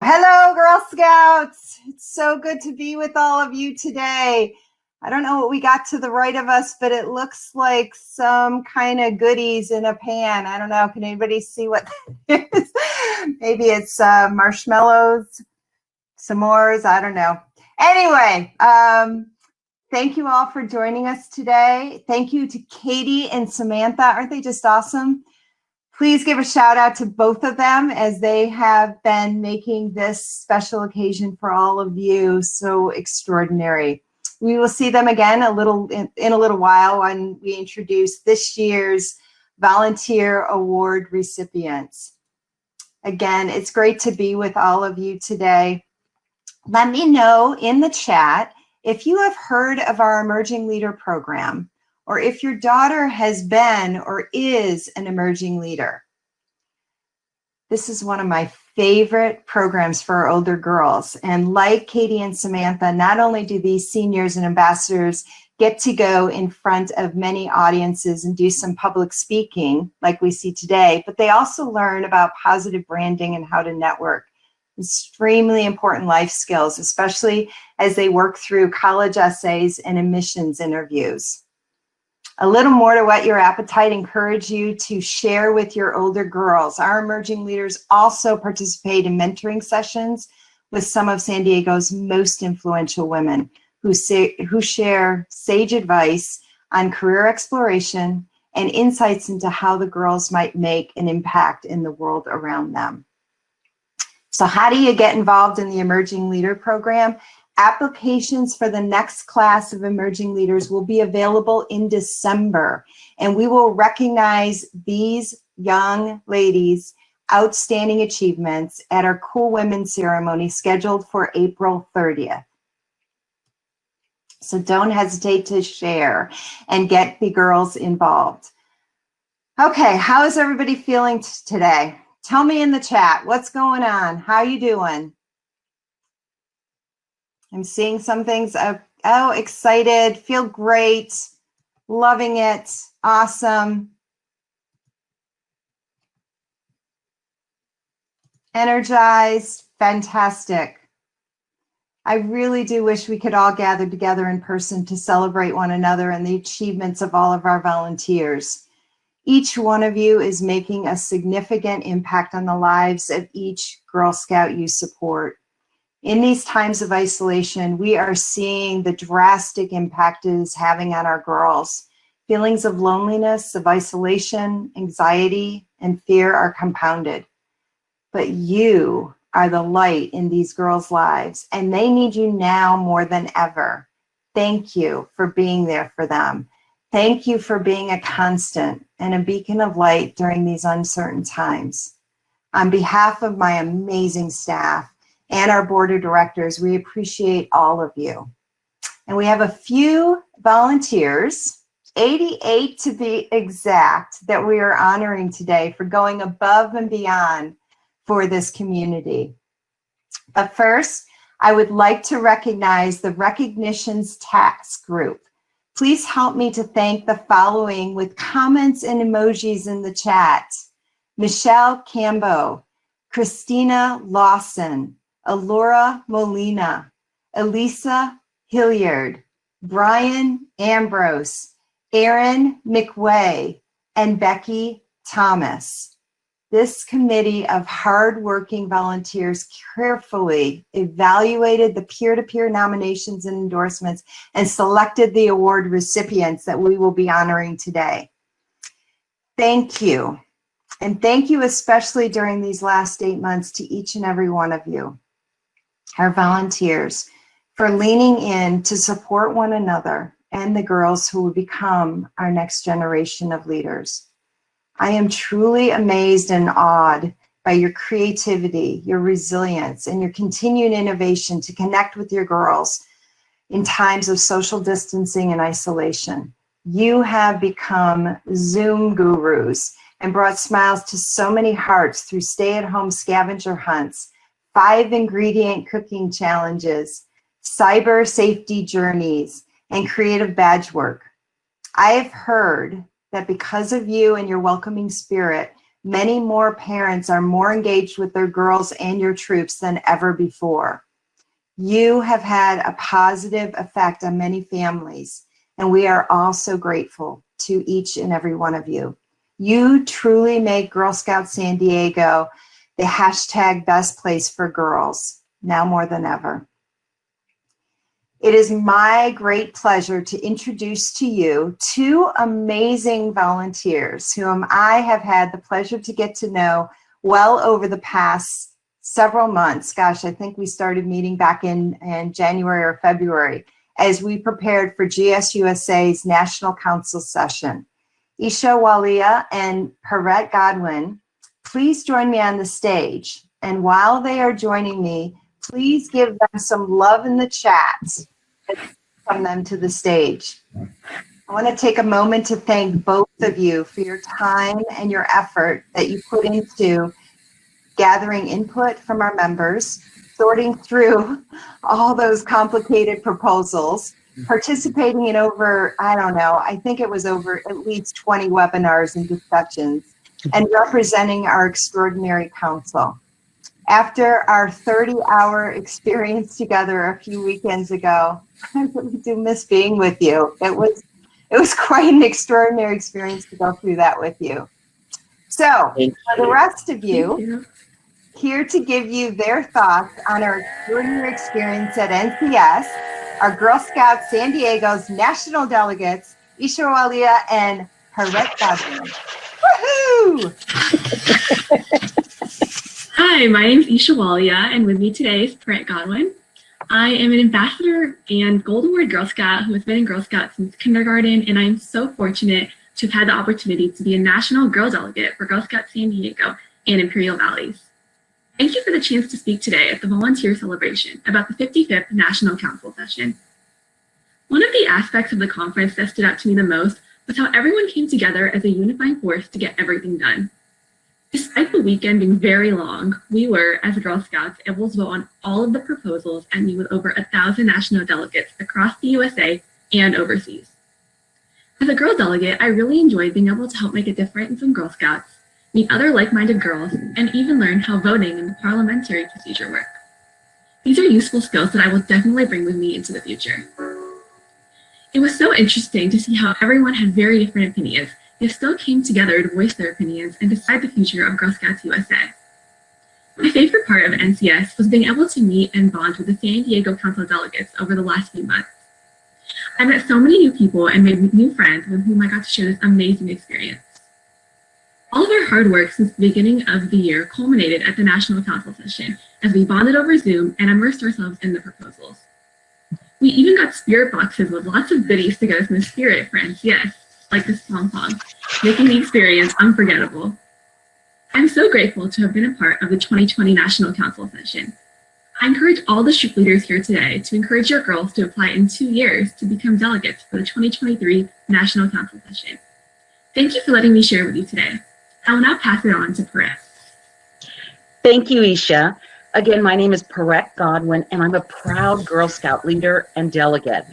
Hello, Girl Scouts. It's so good to be with all of you today. I don't know what we got to the right of us, but it looks like some kind of goodies in a pan. I don't know. Can anybody see what that is? Maybe it's marshmallows, s'mores. I don't know. Anyway, thank you all for joining us today. Thank you to Katie and Samantha. Aren't they just awesome? Please give a shout out to both of them as they have been making this special occasion for all of you so extraordinary. We will see them again in a little while when we introduce this year's Volunteer Award recipients. Again, it's great to be with all of you today. Let me know in the chat if you have heard of our Emerging Leader program, or if your daughter has been or is an emerging leader. This is one of my favorite programs for our older girls. And like Katie and Samantha, not only do these seniors and ambassadors get to go in front of many audiences and do some public speaking like we see today, but they also learn about positive branding and how to network. Extremely important life skills, especially as they work through college essays and admissions interviews. A little more to whet your appetite, encourage you to share with your older girls. Our emerging leaders also participate in mentoring sessions with some of San Diego's most influential women who share sage advice on career exploration and insights into how the girls might make an impact in the world around them. So how do you get involved in the Emerging Leader program? Applications for the next class of emerging leaders will be available in December, and we will recognize these young ladies' outstanding achievements at our Cool Women ceremony scheduled for April 30th. So don't hesitate to share and get the girls involved. Okay, how is everybody feeling today? Tell me in the chat, what's going on? How you doing? I'm seeing some things. Oh, excited, feel great, loving it, awesome. Energized, fantastic. I really do wish we could all gather together in person to celebrate one another and the achievements of all of our volunteers. Each one of you is making a significant impact on the lives of each Girl Scout you support. In these times of isolation, we are seeing the drastic impact it is having on our girls. Feelings of loneliness, of isolation, anxiety, and fear are compounded. But you are the light in these girls' lives, and they need you now more than ever. Thank you for being there for them. Thank you for being a constant and a beacon of light during these uncertain times. On behalf of my amazing staff and our board of directors, we appreciate all of you. And we have a few volunteers, 88 to be exact, that we are honoring today for going above and beyond for this community. But first, I would like to recognize the Recognitions Task Group. Please help me to thank the following with comments and emojis in the chat: Michelle Cambo, Christina Lawson, Alora Molina, Elisa Hilliard, Brian Ambrose, Erin McWay, and Becky Thomas. This committee of hardworking volunteers carefully evaluated the peer-to-peer nominations and endorsements and selected the award recipients that we will be honoring today. Thank you. And thank you especially during these last 8 months to each and every one of you, our volunteers, for leaning in to support one another and the girls who will become our next generation of leaders. I am truly amazed and awed by your creativity, your resilience, and your continued innovation to connect with your girls in times of social distancing and isolation. You have become Zoom gurus and brought smiles to so many hearts through stay-at-home scavenger hunts, 5-ingredient cooking challenges, cyber safety journeys, and creative badge work. I have heard that because of you and your welcoming spirit, Many more parents are more engaged with their girls and your troops than ever before. You have had a positive effect on many families, and we are all so grateful to each and every one of you. You truly make Girl Scouts San Diego the hashtag best place for girls, now more than ever. It is my great pleasure to introduce to you two amazing volunteers whom I have had the pleasure to get to know well over the past several months. Gosh, I think we started meeting back in January or February as we prepared for GSUSA's National Council session. Isha Walia and Perrette Godwin, please join me on the stage. And while they are joining me, please give them some love in the chat from them to the stage. I want to take a moment to thank both of you for your time and your effort that you put into gathering input from our members, sorting through all those complicated proposals, participating in over, I don't know, I think it was over at least 20 webinars and discussions, and representing our extraordinary council. After our 30-hour experience together a few weekends ago, I really do miss being with you. It was quite an extraordinary experience to go through that with you. So, for the rest of you, here to give you their thoughts on our extraordinary experience at NCS, our Girl Scouts San Diego's national delegates, Isha Walia and Perrette Godwin. Woohoo! Hi, my name is Isha Walia, and with me today is Perrette Godwin. I am an ambassador and Gold Award Girl Scout who has been in Girl Scouts since kindergarten, and I am so fortunate to have had the opportunity to be a national girl delegate for Girl Scouts San Diego and Imperial Valleys. Thank you for the chance to speak today at the volunteer celebration about the 55th National Council session. One of the aspects of the conference that stood out to me the most was how everyone came together as a unifying force to get everything done. Despite the weekend being very long, we were, as Girl Scouts, able to vote on all of the proposals and meet with over 1,000 national delegates across the USA and overseas. As a girl delegate, I really enjoyed being able to help make a difference in Girl Scouts, meet other like-minded girls, and even learn how voting and the parliamentary procedure work. These are useful skills that I will definitely bring with me into the future. It was so interesting to see how everyone had very different opinions, yet still came together to voice their opinions and decide the future of Girl Scouts USA. My favorite part of NCS was being able to meet and bond with the San Diego Council delegates over the last few months. I met so many new people and made new friends with whom I got to share this amazing experience. All of our hard work since the beginning of the year culminated at the National Council session as we bonded over Zoom and immersed ourselves in the proposals. We even got spirit boxes with lots of goodies to get us in the spirit, friends, yes, like this song, making the experience unforgettable. I'm so grateful to have been a part of the 2020 National Council session. I encourage all the troop leaders here today to encourage your girls to apply in 2 years to become delegates for the 2023 National Council session. Thank you for letting me share with you today. I will now pass it on to Perrette. Thank you, Isha. Again, my name is Perrette Godwin, and I'm a proud Girl Scout leader and delegate.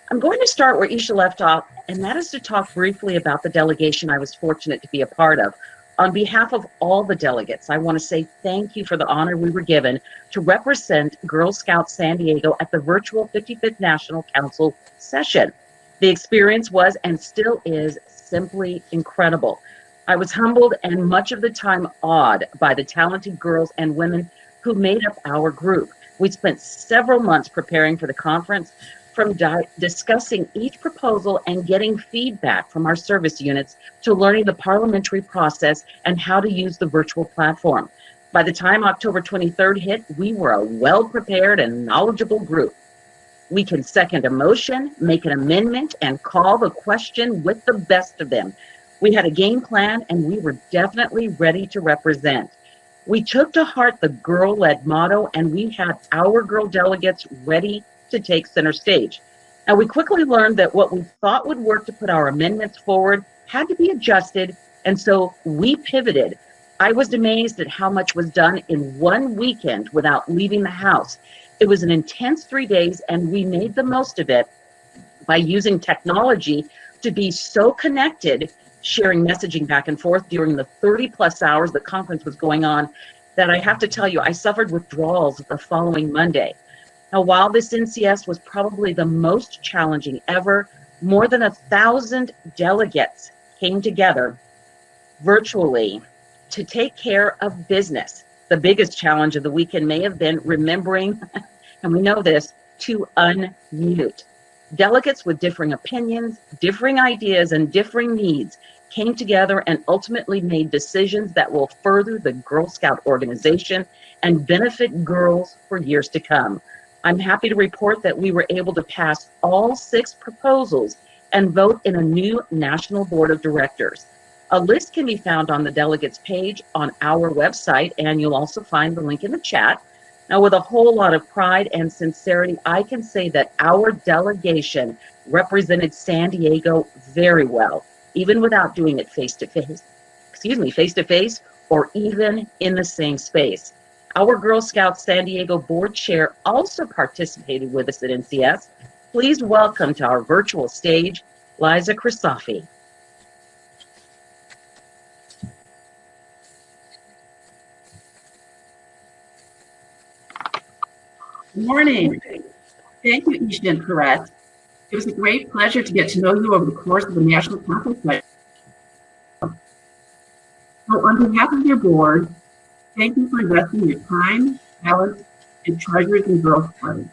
I'm going to start where Isha left off, and that is to talk briefly about the delegation I was fortunate to be a part of. On behalf of all the delegates, I want to say thank you for the honor we were given to represent Girl Scouts San Diego at the virtual 55th National Council session. The experience was and still is simply incredible. I was humbled and much of the time awed by the talented girls and women who made up our group. We spent several months preparing for the conference, from discussing each proposal and getting feedback from our service units to learning the parliamentary process and how to use the virtual platform. By the time October 23rd hit, we were a well-prepared and knowledgeable group. We can second a motion, make an amendment, and call the question with the best of them. We had a game plan, and we were definitely ready to represent. We took to heart the girl-led motto, and we had our girl delegates ready to take center stage. Now, we quickly learned that what we thought would work to put our amendments forward had to be adjusted, and so we pivoted. I was amazed at how much was done in one weekend without leaving the house. It was an intense 3 days, and we made the most of it by using technology to be so connected sharing messaging back and forth during the 30 plus hours the conference was going on, that I have to tell you, I suffered withdrawals the following Monday. Now, while this NCS was probably the most challenging ever, more than 1,000 delegates came together virtually to take care of business. The biggest challenge of the weekend may have been remembering, and we know this, to unmute. Delegates with differing opinions, differing ideas, and differing needs came together and ultimately made decisions that will further the Girl Scout organization and benefit girls for years to come. I'm happy to report that we were able to pass all 6 proposals and vote in a new national board of directors. A list can be found on the delegates page on our website, and you'll also find the link in the chat. Now, with a whole lot of pride and sincerity, I can say that our delegation represented San Diego very well, even without doing it face-to-face, or even in the same space. Our Girl Scouts San Diego board chair also participated with us at NCS. Please welcome to our virtual stage, Liza White. Good morning. Thank you, Isha and Perret. It was a great pleasure to get to know you over the course of the National Conference. So on behalf of your board, thank you for investing your time, talent, and treasures in Girl Scouting.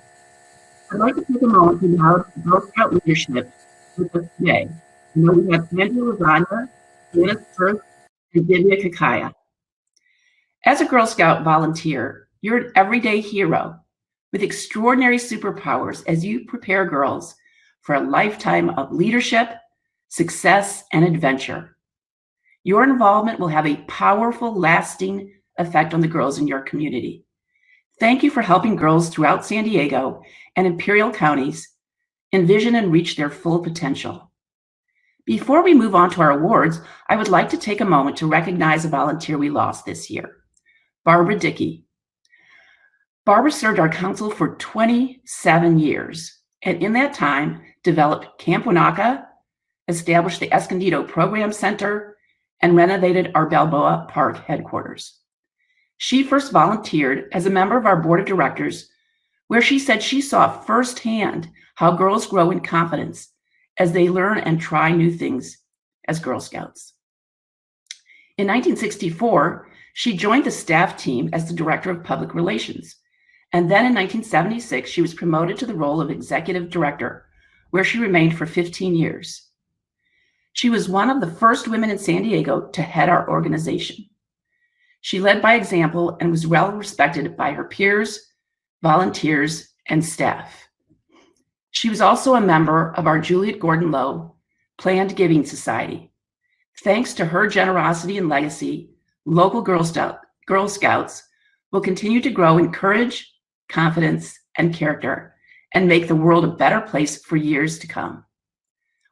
I'd like to take a moment to acknowledge the Girl Scout leadership with us today. I know we have Mandy Lasagna, Janice Firth, and Divya Kakaya. As a Girl Scout volunteer, you're an everyday hero with extraordinary superpowers as you prepare girls for a lifetime of leadership, success, and adventure. Your involvement will have a powerful, lasting effect on the girls in your community. Thank you for helping girls throughout San Diego and Imperial counties envision and reach their full potential. Before we move on to our awards, I would like to take a moment to recognize a volunteer we lost this year, Barbara Dickey. Barbara served our council for 27 years, and in that time developed Camp Wanaka, established the Escondido Program Center, and renovated our Balboa Park headquarters. She first volunteered as a member of our board of directors, where she said she saw firsthand how girls grow in confidence as they learn and try new things as Girl Scouts. In 1964, she joined the staff team as the director of public relations. And then in 1976, she was promoted to the role of executive director, where she remained for 15 years. She was one of the first women in San Diego to head our organization. She led by example and was well respected by her peers, volunteers, and staff. She was also a member of our Juliet Gordon Low Planned Giving Society. Thanks to her generosity and legacy, local Girl Scouts will continue to grow in courage, confidence, and character, and make the world a better place for years to come.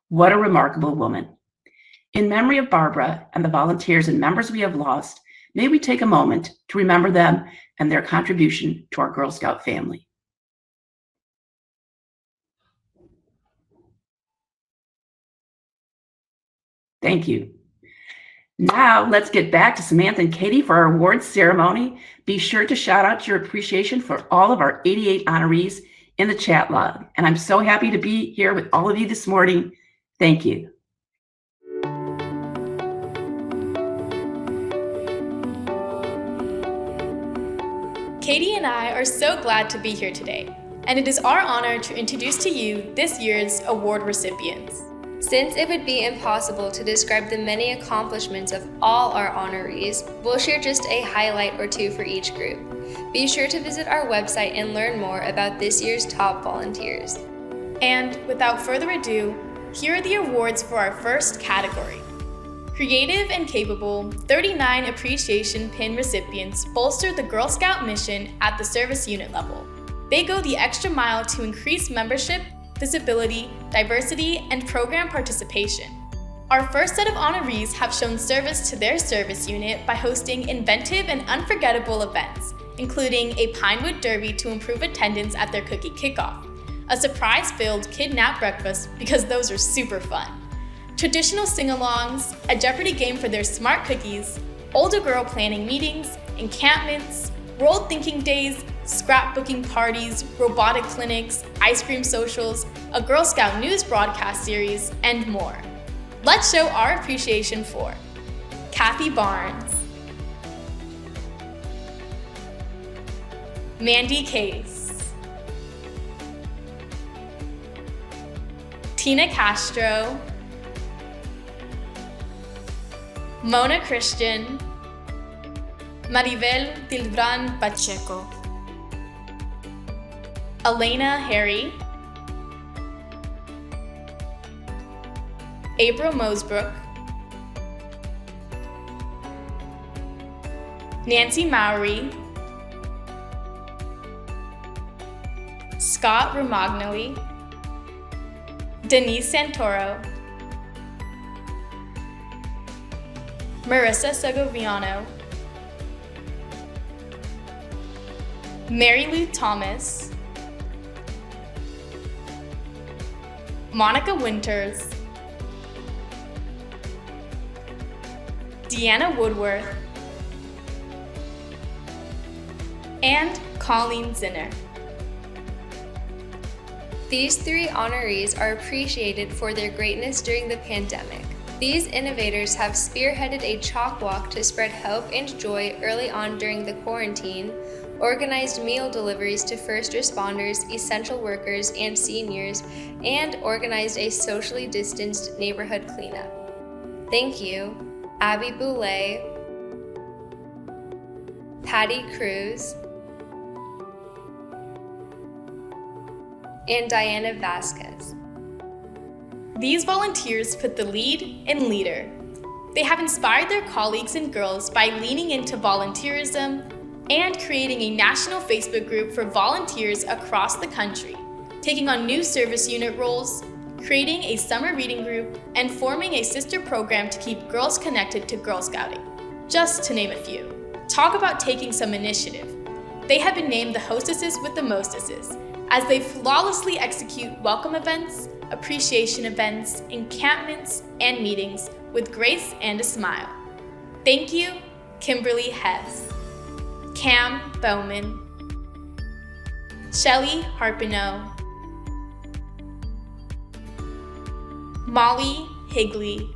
What a remarkable woman. In memory of Barbara and the volunteers and members we have lost, may we take a moment to remember them and their contribution to our Girl Scout family. Thank you. Now let's get back to Samantha and Katie for our awards ceremony. Be sure to shout out your appreciation for all of our 88 honorees in the chat log. And I'm so happy to be here with all of you this morning. Thank you. Katie and I are so glad to be here today, and it is our honor to introduce to you this year's award recipients. Since it would be impossible to describe the many accomplishments of all our honorees, we'll share just a highlight or two for each group. Be sure to visit our website and learn more about this year's top volunteers. And without further ado, here are the awards for our first category. Creative and capable 39 appreciation pin recipients bolster the Girl Scout mission at the service unit level. They go the extra mile to increase membership, visibility, diversity, and program participation. Our first set of honorees have shown service to their service unit by hosting inventive and unforgettable events, including a Pinewood Derby to improve attendance at their cookie kickoff, a surprise-filled kidnap breakfast because those are super fun, traditional sing-alongs, a Jeopardy game for their smart cookies, older girl planning meetings, encampments, world thinking days, scrapbooking parties, robotic clinics, ice cream socials, a Girl Scout news broadcast series, and more. Let's show our appreciation for Kathy Barnes, Mandy Case, Tina Castro, Mona Christian, Maribel Tilbran Pacheco, Elena Harry, April Mosebrook, Nancy Mowry, Scott Romagnoli, Denise Santoro, Marissa Segoviano, Marilou Thomas, Monica Winters, Deanna Woodworth, and Colleen Zinner. These 3 honorees are appreciated for their greatness during the pandemic. These innovators have spearheaded a chalk walk to spread hope and joy early on during the quarantine, organized meal deliveries to first responders, essential workers, and seniors, and organized a socially distanced neighborhood cleanup. Thank you, Abby Boulay, Patty Cruz, and Diana Vasquez. These volunteers put the lead in leader. They have inspired their colleagues and girls by leaning into volunteerism and creating a national Facebook group for volunteers across the country, taking on new service unit roles, creating a summer reading group, and forming a sister program to keep girls connected to Girl Scouting, just to name a few. Talk about taking some initiative. They have been named the hostesses with the mostesses, as they flawlessly execute welcome events, appreciation events, encampments, and meetings with grace and a smile. Thank you, Kimberly Hess, Cam Bowman, Shelley Harpino, Molly Higley,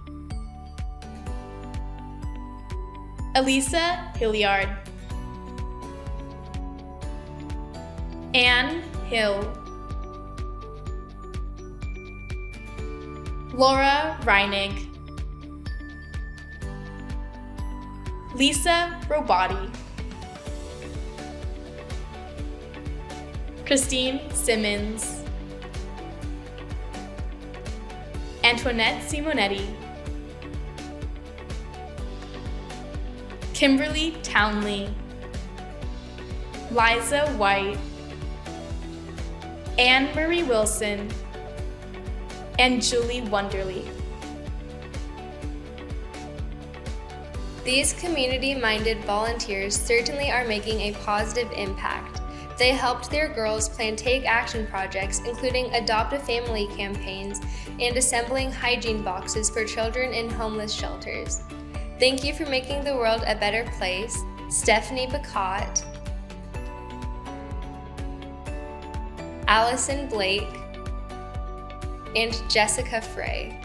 Elisa Hilliard, Anne Hill, Laura Reinig, Lisa Robati, Christine Simmons, Antoinette Simonetti, Kimberly Townley, Liza White, Anne Marie Wilson, and Julie Wunderly. These community-minded volunteers certainly are making a positive impact. They helped their girls plan take action projects, including adopt a family campaigns and assembling hygiene boxes for children in homeless shelters. Thank you for making the world a better place, Stephanie Bacot, Allison Blake, and Jessica Frey.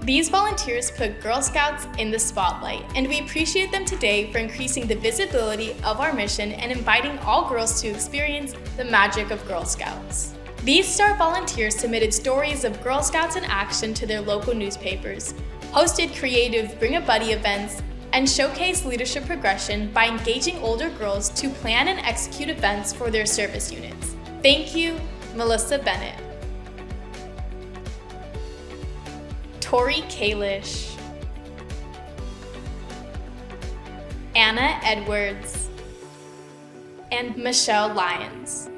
These volunteers put Girl Scouts in the spotlight, and we appreciate them today for increasing the visibility of our mission and inviting all girls to experience the magic of Girl Scouts. These star volunteers submitted stories of Girl Scouts in action to their local newspapers, hosted creative Bring a Buddy events, and showcased leadership progression by engaging older girls to plan and execute events for their service units. Thank you, Melissa Bennett, Tori Kalish, Anna Edwards, and Michelle Lyons.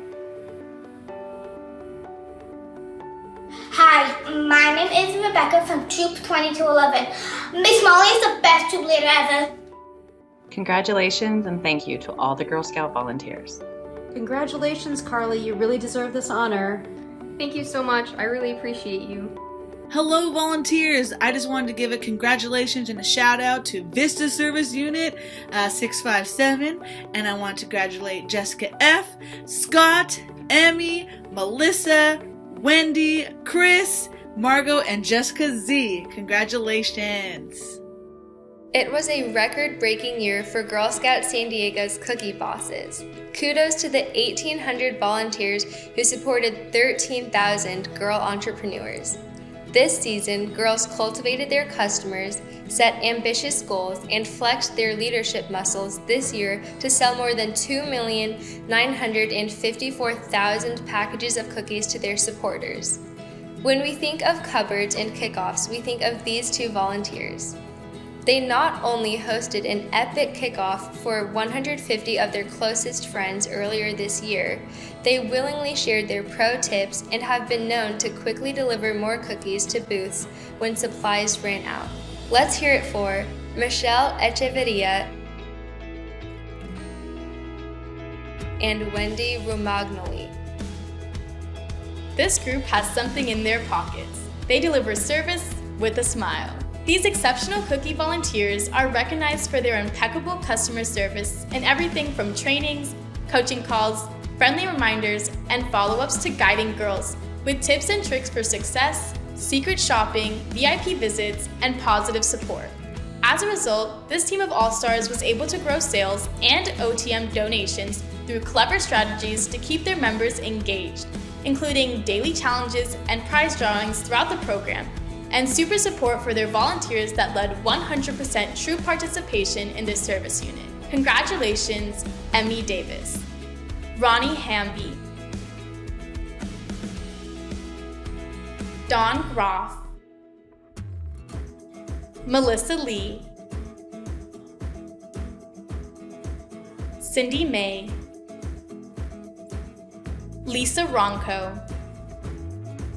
Hi, my name is Rebecca from Troop 2211. Miss Molly is the best troop leader ever. Congratulations and thank you to all the Girl Scout volunteers. Congratulations, Carly. You really deserve this honor. Thank you so much. I really appreciate you. Hello, volunteers. I just wanted to give a congratulations and a shout out to Vista Service Unit 657, and I want to congratulate Jessica F., Scott, Emmy, Melissa, Wendy, Chris, Margot, and Jessica Z. Congratulations. It was a record-breaking year for Girl Scout San Diego's cookie bosses. Kudos to the 1,800 volunteers who supported 13,000 girl entrepreneurs. This season, girls cultivated their customers, set ambitious goals, and flexed their leadership muscles this year to sell more than 2,954,000 packages of cookies to their supporters. When we think of cupboards and kickoffs, we think of these two volunteers. They not only hosted an epic kickoff for 150 of their closest friends earlier this year, they willingly shared their pro tips and have been known to quickly deliver more cookies to booths when supplies ran out. Let's hear it for Michelle Echeverria and Wendy Romagnoli. This group has something in their pockets. They deliver service with a smile. These exceptional cookie volunteers are recognized for their impeccable customer service in everything from trainings, coaching calls, friendly reminders, and follow-ups to guiding girls with tips and tricks for success, secret shopping, VIP visits, and positive support. As a result, this team of all-stars was able to grow sales and OTM donations through clever strategies to keep their members engaged, including daily challenges and prize drawings throughout the program, and super support for their volunteers that led 100% true participation in this service unit. Congratulations, Emmy Davis, Ronnie Hamby, Dawn Groff, Melissa Lee, Cindy May, Lisa Ronco,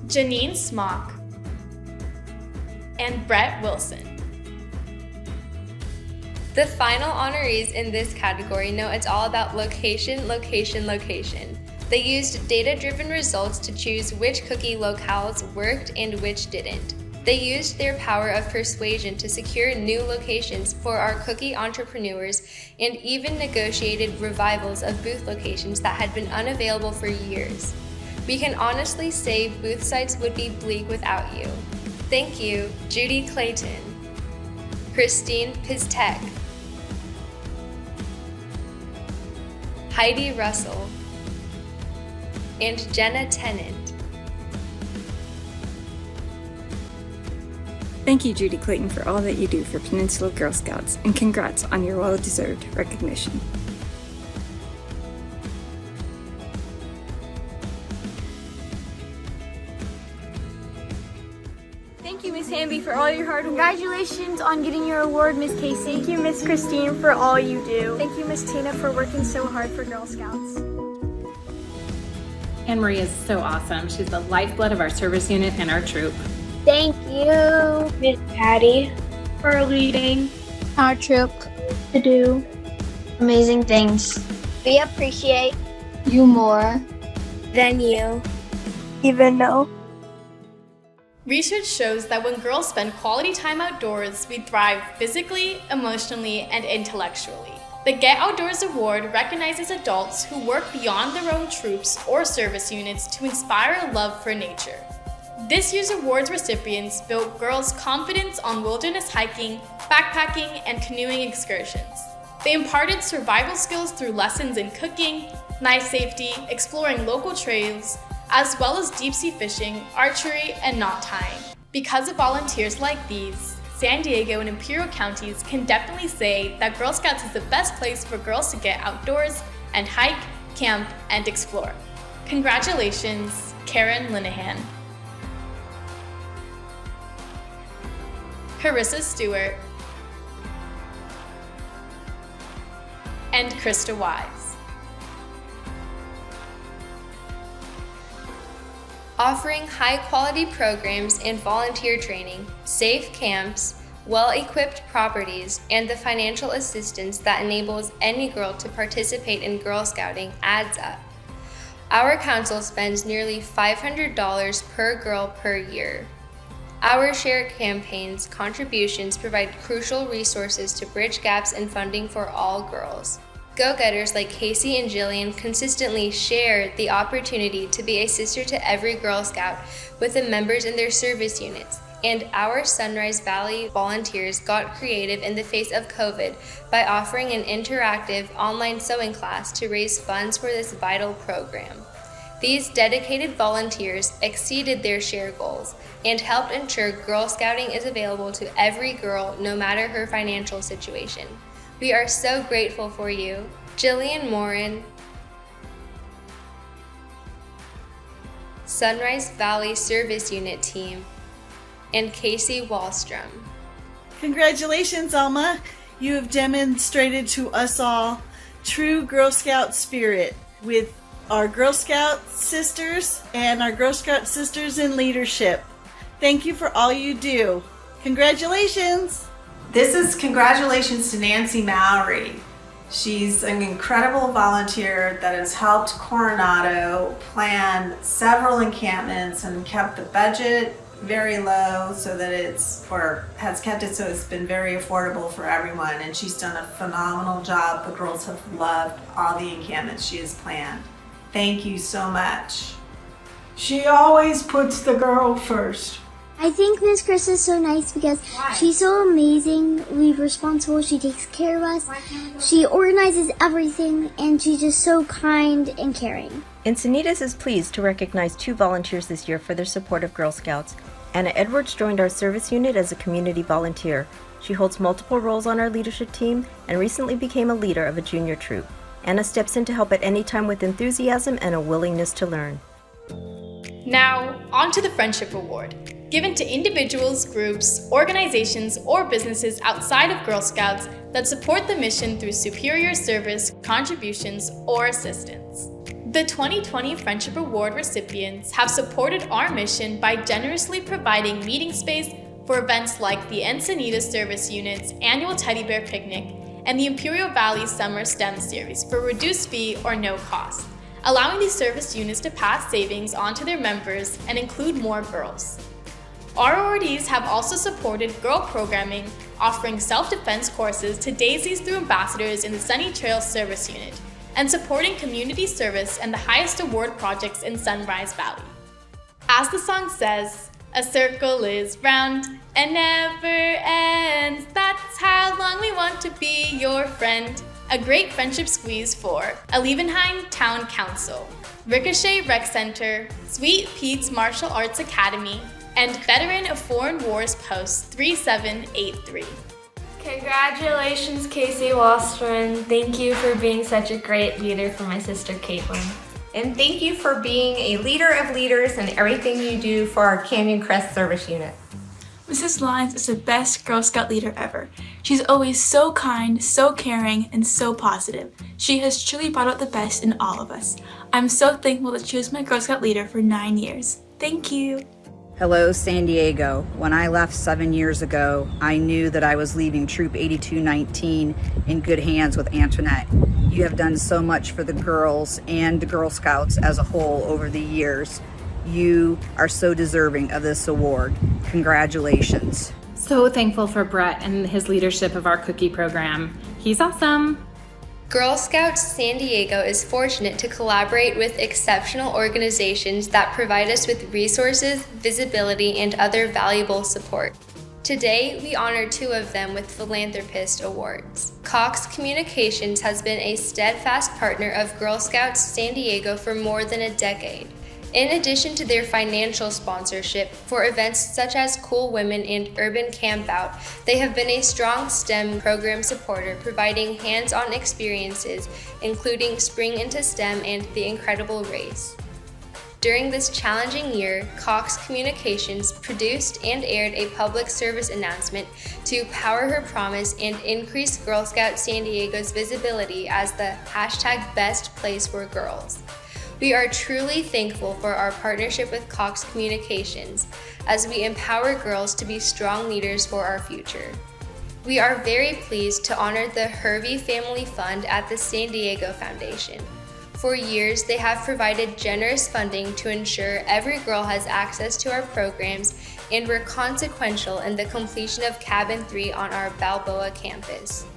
Janine Smock, and Brett Wilson. The final honorees in this category know it's all about location, location, location. They used data-driven results to choose which cookie locales worked and which didn't. They used their power of persuasion to secure new locations for our cookie entrepreneurs and even negotiated revivals of booth locations that had been unavailable for years. We can honestly say booth sites would be bleak without you. Thank you, Judy Clayton, Christine Pistek, Heidi Russell, and Jenna Tennant. Thank you, Judy Clayton, for all that you do for Peninsula Girl Scouts, and congrats on your well-deserved recognition. Thank you, Miss Hamby, for all your hard work. Congratulations on getting your award, Miss Casey. Thank you, Miss Christine, for all you do. Thank you, Miss Tina, for working so hard for Girl Scouts. Anne Marie is so awesome. She's the lifeblood of our service unit and our troop. Thank you, Miss Patty, For leading our troop to do amazing things. We appreciate you more than you even know. Research shows that when girls spend quality time outdoors, we thrive physically, emotionally, and intellectually. The Get Outdoors Award recognizes adults who work beyond their own troops or service units to inspire a love for nature. This year's awards recipients built girls' confidence on wilderness hiking, backpacking, and canoeing excursions. They imparted survival skills through lessons in cooking, knife safety, exploring local trails, as well as deep-sea fishing, archery, and knot tying. Because of volunteers like these, San Diego and Imperial counties can definitely say that Girl Scouts is the best place for girls to get outdoors and hike, camp, and explore. Congratulations, Karen Linehan, Carissa Stewart, and Krista Wise. Offering high-quality programs and volunteer training, safe camps, well-equipped properties, and the financial assistance that enables any girl to participate in Girl Scouting adds up. Our council spends nearly $500 per girl per year. Our Share campaign's contributions provide crucial resources to bridge gaps in funding for all girls. Go-getters like Casey and Jillian consistently share the opportunity to be a sister to every Girl Scout with the members in their service units. And our Sunrise Valley volunteers got creative in the face of COVID by offering an interactive online sewing class to raise funds for this vital program. These dedicated volunteers exceeded their share goals and helped ensure Girl Scouting is available to every girl no matter her financial situation. We are so grateful for you. Jillian Moran, Sunrise Valley Service Unit Team, and Casey Wallstrom. Congratulations, Alma. You have demonstrated to us all true Girl Scout spirit with our Girl Scout sisters and our Girl Scout sisters in leadership. Thank you for all you do. Congratulations. This is congratulations to Nancy Mowry. She's an incredible volunteer that has helped Coronado plan several encampments and kept the budget very low so that has kept it so it's been very affordable for everyone, and she's done a phenomenal job. The girls have loved all the encampments she has planned. Thank you so much. She always puts the girl first. I think Miss Chris is so nice because she's so amazingly responsible. She takes care of us. She organizes everything, and she's just so kind and caring. Encinitas is pleased to recognize 2 volunteers this year for their support of Girl Scouts. Anna Edwards joined our service unit as a community volunteer. She holds multiple roles on our leadership team and recently became a leader of a junior troop. Anna steps in to help at any time with enthusiasm and a willingness to learn. Now, on to the Friendship Award, given to individuals, groups, organizations, or businesses outside of Girl Scouts that support the mission through superior service, contributions, or assistance. The 2020 Friendship Award recipients have supported our mission by generously providing meeting space for events like the Encinitas Service Unit's annual Teddy Bear Picnic and the Imperial Valley Summer STEM Series for reduced fee or no cost, allowing these service units to pass savings on to their members and include more girls. Our awardees have also supported girl programming, offering self-defense courses to Daisies through ambassadors in the Sunny Trail Service Unit, and supporting community service and the highest award projects in Sunrise Valley. As the song says, a circle is round and never ends. That's how long we want to be your friend. A great friendship squeeze for Alevenheim Town Council, Ricochet Rec Center, Sweet Pete's Martial Arts Academy, and Veteran of Foreign Wars Post 3783. Congratulations, Casey Wallstrom. Thank you for being such a great leader for my sister, Caitlin. And thank you for being a leader of leaders and everything you do for our Canyon Crest Service Unit. Mrs. Lyons is the best Girl Scout leader ever. She's always so kind, so caring, and so positive. She has truly brought out the best in all of us. I'm so thankful that she was my Girl Scout leader for 9 years. Thank you. Hello, San Diego. When I left 7 years ago, I knew that I was leaving Troop 8219 in good hands with Antoinette. You have done so much for the girls and the Girl Scouts as a whole over the years. You are so deserving of this award. Congratulations. So thankful for Brett and his leadership of our cookie program. He's awesome. Girl Scouts San Diego is fortunate to collaborate with exceptional organizations that provide us with resources, visibility, and other valuable support. Today, we honor 2 of them with Philanthropist Awards. Cox Communications has been a steadfast partner of Girl Scouts San Diego for more than a decade. In addition to their financial sponsorship for events such as Cool Women and Urban Camp Out, they have been a strong STEM program supporter, providing hands-on experiences, including Spring into STEM and The Incredible Race. During this challenging year, Cox Communications produced and aired a public service announcement to power her promise and increase Girl Scout San Diego's visibility as the #best place for girls. We are truly thankful for our partnership with Cox Communications as we empower girls to be strong leaders for our future. We are very pleased to honor the Hervey Family Fund at the San Diego Foundation. For years, they have provided generous funding to ensure every girl has access to our programs and were consequential in the completion of Cabin 3 on our Balboa campus.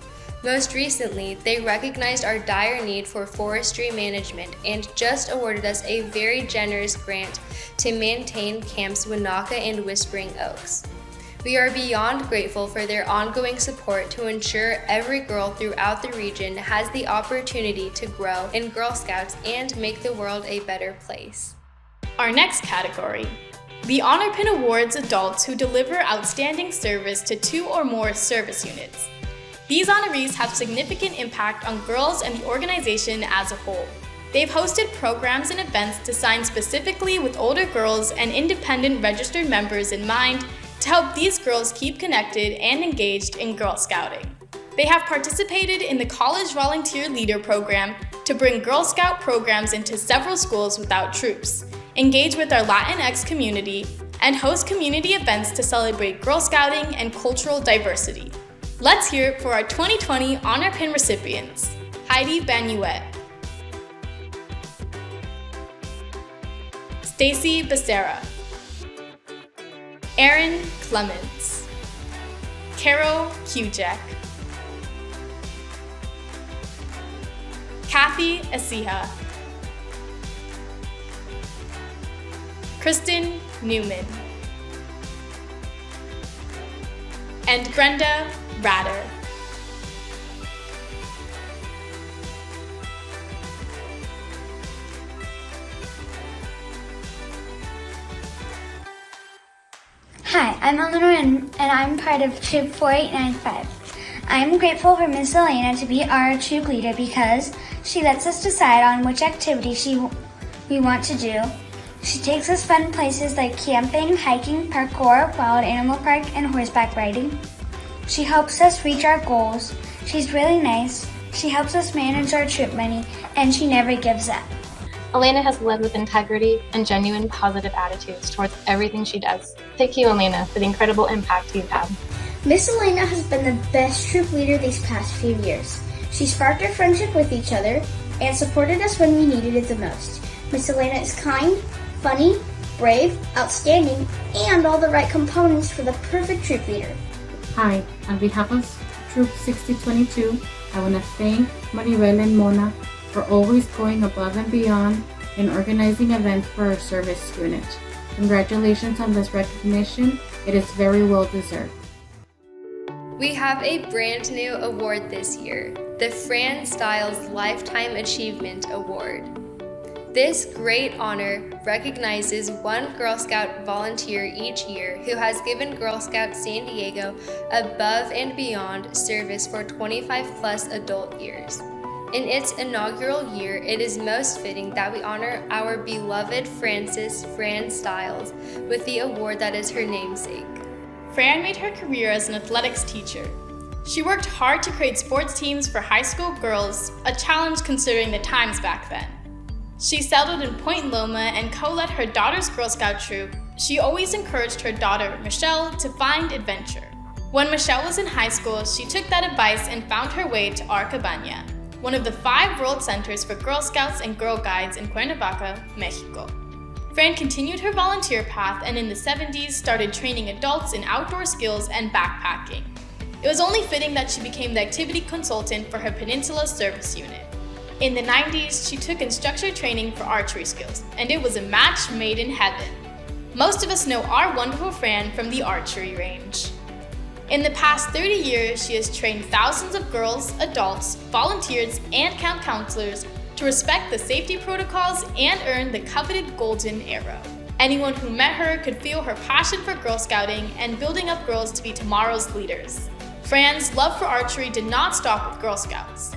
Most recently, they recognized our dire need for forestry management and just awarded us a very generous grant to maintain Camps Winaka and Whispering Oaks. We are beyond grateful for their ongoing support to ensure every girl throughout the region has the opportunity to grow in Girl Scouts and make the world a better place. Our next category, the Honor Pin awards adults who deliver outstanding service to 2 or more service units. These honorees have significant impact on girls and the organization as a whole. They've hosted programs and events designed specifically with older girls and independent registered members in mind to help these girls keep connected and engaged in Girl Scouting. They have participated in the College Volunteer Leader Program to bring Girl Scout programs into several schools without troops, engage with our Latinx community, and host community events to celebrate Girl Scouting and cultural diversity. Let's hear it for our 2020 Honor Pin recipients. Heidi Banuet, Stacy Becerra, Erin Clements, Carol Kujek, Kathy Asiha, Kristin Newman, and Brenda Radder. Hi, I'm Eleanor and I'm part of Troop 4895. I'm grateful for Miss Elena to be our troop leader because she lets us decide on which activity we want to do. She takes us fun places like camping, hiking, parkour, wild animal park, and horseback riding. She helps us reach our goals. She's really nice. She helps us manage our troop money, and she never gives up. Elena has led with integrity and genuine positive attitudes towards everything she does. Thank you, Elena, for the incredible impact you've had. Miss Elena has been the best troop leader these past few years. She sparked our friendship with each other and supported us when we needed it the most. Miss Elena is kind, funny, brave, outstanding, and all the right components for the perfect troop leader. Hi, on behalf of Troop 6022, I want to thank Maribel and Mona for always going above and beyond in organizing events for our service unit. Congratulations on this recognition. It is very well deserved. We have a brand new award this year, the Fran Stiles Lifetime Achievement Award. This great honor recognizes one Girl Scout volunteer each year who has given Girl Scouts San Diego above and beyond service for 25 plus adult years. In its inaugural year, it is most fitting that we honor our beloved Fran Stiles with the award that is her namesake. Fran made her career as an athletics teacher. She worked hard to create sports teams for high school girls, a challenge considering the times back then. She settled in Point Loma and co-led her daughter's Girl Scout troop. She always encouraged her daughter, Michelle, to find adventure. When Michelle was in high school, she took that advice and found her way to Arcabaña, one of the 5 world centers for Girl Scouts and Girl Guides in Cuernavaca, Mexico. Fran continued her volunteer path and in the 70s started training adults in outdoor skills and backpacking. It was only fitting that she became the activity consultant for her Peninsula Service Unit. In the 90s, she took instructor training for archery skills, and it was a match made in heaven. Most of us know our wonderful Fran from the archery range. In the past 30 years, she has trained thousands of girls, adults, volunteers, and camp counselors to respect the safety protocols and earn the coveted Golden Arrow. Anyone who met her could feel her passion for Girl Scouting and building up girls to be tomorrow's leaders. Fran's love for archery did not stop with Girl Scouts.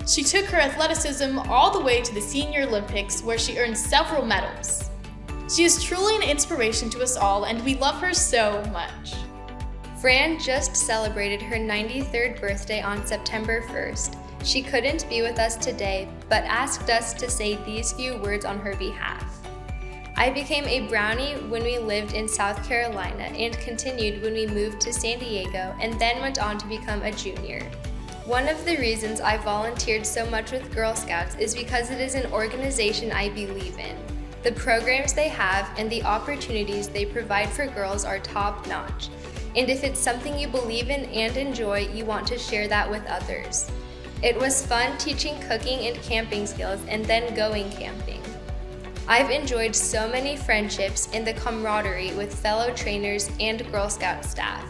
She took her athleticism all the way to the Senior Olympics, where she earned several medals. She is truly an inspiration to us all, and we love her so much. Fran just celebrated her 93rd birthday on September 1st. She couldn't be with us today, but asked us to say these few words on her behalf. I became a Brownie when we lived in South Carolina and continued when we moved to San Diego and then went on to become a junior. One of the reasons I volunteered so much with Girl Scouts is because it is an organization I believe in. The programs they have and the opportunities they provide for girls are top-notch. And if it's something you believe in and enjoy, you want to share that with others. It was fun teaching cooking and camping skills and then going camping. I've enjoyed so many friendships and the camaraderie with fellow trainers and Girl Scout staff.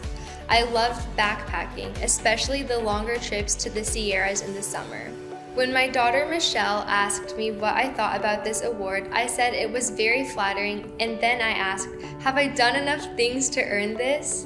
I loved backpacking, especially the longer trips to the Sierras in the summer. When my daughter Michelle asked me what I thought about this award, I said it was very flattering, and then I asked, have I done enough things to earn this?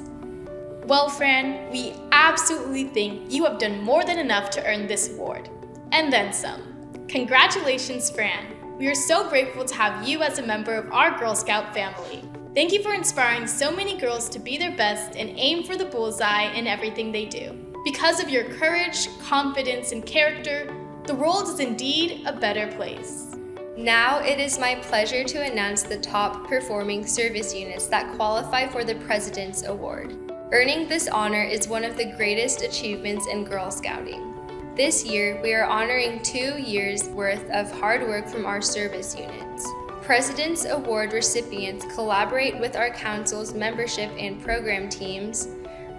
Well, Fran, we absolutely think you have done more than enough to earn this award. And then some. Congratulations, Fran. We are so grateful to have you as a member of our Girl Scout family. Thank you for inspiring so many girls to be their best and aim for the bullseye in everything they do. Because of your courage, confidence, and character, the world is indeed a better place. Now it is my pleasure to announce the top performing service units that qualify for the President's Award. Earning this honor is one of the greatest achievements in Girl Scouting. This year, we are honoring 2 years' worth of hard work from our service units. President's Award recipients collaborate with our council's membership and program teams,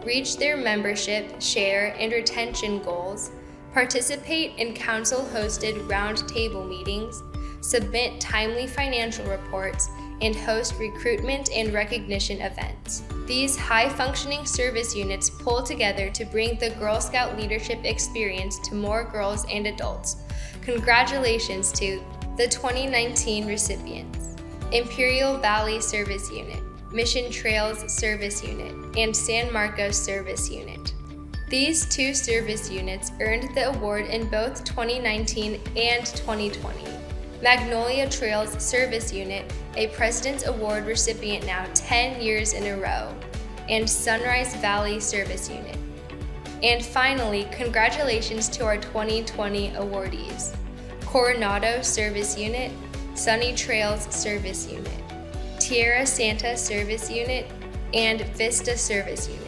reach their membership, share, and retention goals, participate in council-hosted roundtable meetings, submit timely financial reports, and host recruitment and recognition events. These high-functioning service units pull together to bring the Girl Scout leadership experience to more girls and adults. Congratulations to the 2019 recipients: Imperial Valley Service Unit, Mission Trails Service Unit, and San Marcos Service Unit. These 2 service units earned the award in both 2019 and 2020. Magnolia Trails Service Unit, a President's Award recipient now 10 years in a row, and Sunrise Valley Service Unit. And finally, congratulations to our 2020 awardees: Coronado Service Unit, Sunny Trails Service Unit, Tierra Santa Service Unit, and Vista Service Unit.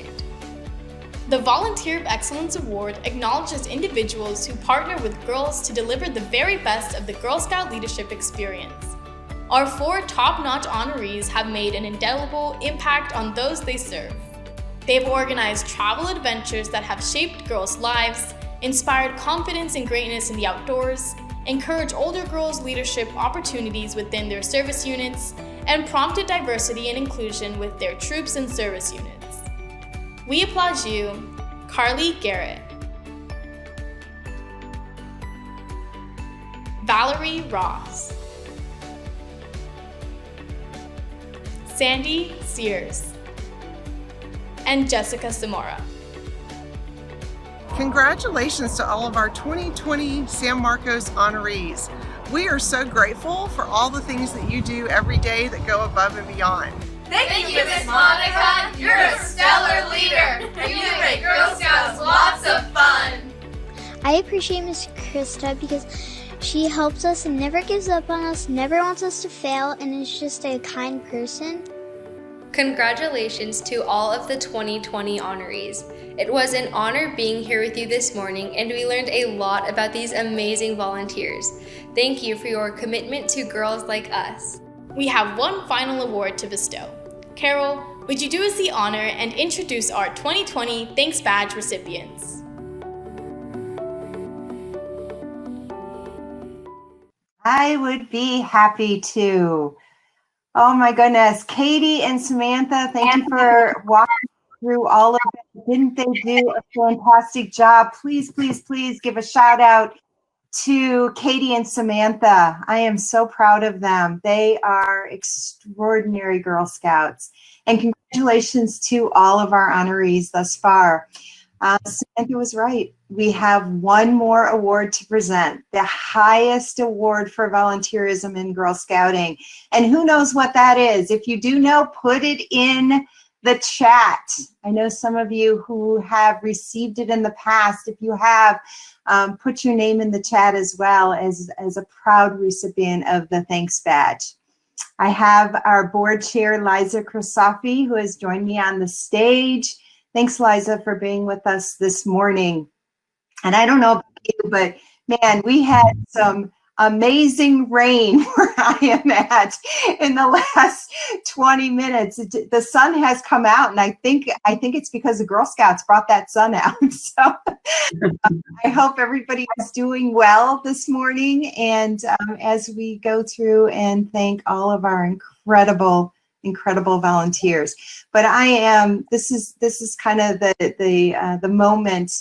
The Volunteer of Excellence Award acknowledges individuals who partner with girls to deliver the very best of the Girl Scout leadership experience. Our 4 top-notch honorees have made an indelible impact on those they serve. They've organized travel adventures that have shaped girls' lives, inspired confidence and greatness in the outdoors, encouraged older girls' leadership opportunities within their service units, and prompted diversity and inclusion with their troops and service units. We applaud you, Carly Garrett, Valerie Ross, Sandy Sears, and Jessica Zamora. Congratulations to all of our 2020 San Marcos honorees. We are so grateful for all the things that you do every day that go above and beyond. Thank you, Miss Monica. You're a stellar leader, and you make Girl Scouts lots of fun. I appreciate Miss Krista because she helps us and never gives up on us, never wants us to fail, and is just a kind person. Congratulations to all of the 2020 honorees. It was an honor being here with you this morning, and we learned a lot about these amazing volunteers. Thank you for your commitment to girls like us. We have one final award to bestow. Carol, would you do us the honor and introduce our 2020 Thanks Badge recipients? I would be happy to. Oh my goodness. Katie and Samantha, thank you for walking through all of it. Didn't they do a fantastic job? Please, please, please give a shout out to Katie and Samantha. I am so proud of them. They are extraordinary Girl Scouts. And congratulations to all of our honorees thus far. Samantha was right. We have one more award to present, the highest award for volunteerism in Girl Scouting. And who knows what that is? If you do know, put it in the chat. I know some of you who have received it in the past. If you have, put your name in the chat as well as a proud recipient of the Thanks Badge. I have our board chair, Liza Krisofi, who has joined me on the stage. Thanks, Liza, for being with us this morning. And I don't know about you, but man, we had some amazing rain where I am at in the last 20 minutes. The sun has come out, and I think it's because the Girl Scouts brought that sun out. So I hope everybody is doing well this morning. And as we go through and thank all of our incredible volunteers, but this is kind of the moment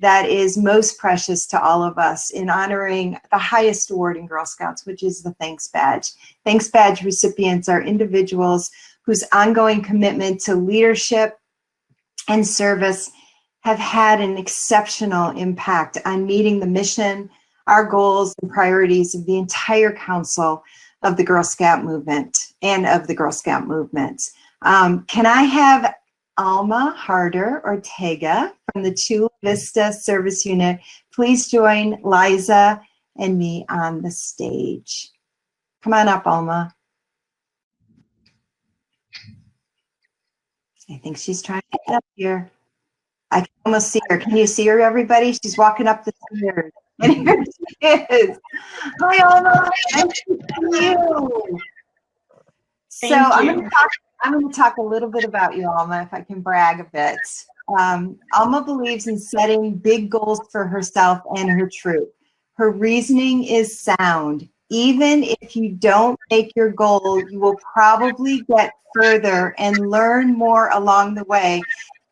that is most precious to all of us in honoring the highest award in Girl Scouts, which is the Thanks Badge. Thanks Badge recipients are individuals whose ongoing commitment to leadership and service have had an exceptional impact on meeting the mission, our goals, and priorities of the entire council of the Girl Scout movement and of the Girl Scout movement. Can I have Alma Harder Ortega from the Chula Vista Service Unit please join Liza and me on the stage? Come on up, Alma. I think she's trying to get up here. I can almost see her. Can you see her, everybody? She's walking up the stairs. And here she is. Hi, Alma. Nice to see you. So I'm going to talk a little bit about you, Alma, if I can brag a bit. Alma believes in setting big goals for herself and her troop. Her reasoning is sound. Even if you don't make your goal, you will probably get further and learn more along the way